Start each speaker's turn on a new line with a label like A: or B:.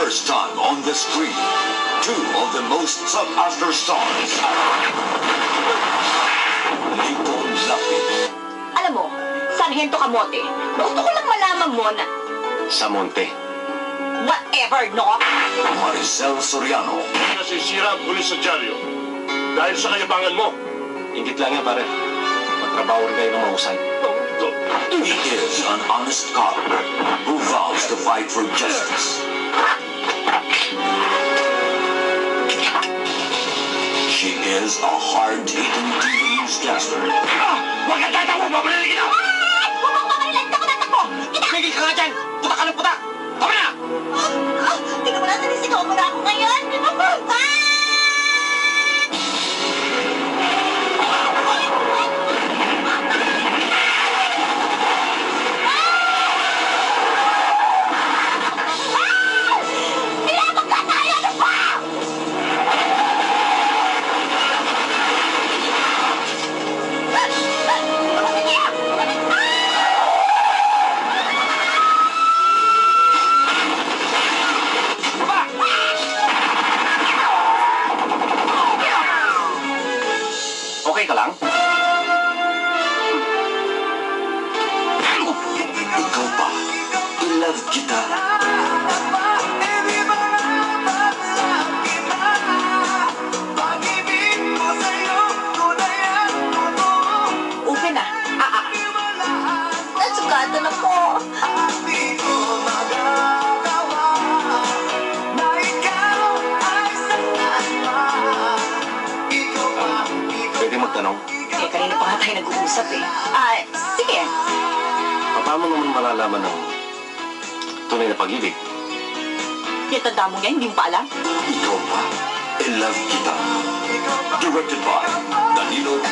A: first time on the screen, two of the most sought-after stars. Lito Lapid.
B: Alam mo, Sargento Camote, gusto ko lang malaman mo na...
C: Sa monte.
B: Whatever, no?
A: Maricel Soriano.
D: Nasisira ang pulis sa dyaryo dahil sa kayabangan mo.
C: Ingit lang yan, pare. Magtrabaho rin kayo ng mahusay.
A: He is an honest cop who vows to fight for justice. She is a hard-hitting TV newscaster.
D: Huwag ka tatawa! Babalikin kita!
B: Huwag mong mamalilan ka! Natakbo!
D: Tumigil ka nga dyan! Puta ka ng puta! Tama na!
B: Tingnan mo na, nanisigaw mo na ako ngayon!
C: Okay ka lang?
A: Ikaw pa, i-love kita.
B: Open na. Nasugatan ako.
C: Pwede magtanong?
B: Kanina pa nga tayo nag-uusap eh. Sige.
C: Paano naman malalaman ng tunay na pag-ibig?
B: Yung tanda mo yan, hindi mo pa alam?
A: Ikaw pa, i-love kita. Directed by Danilo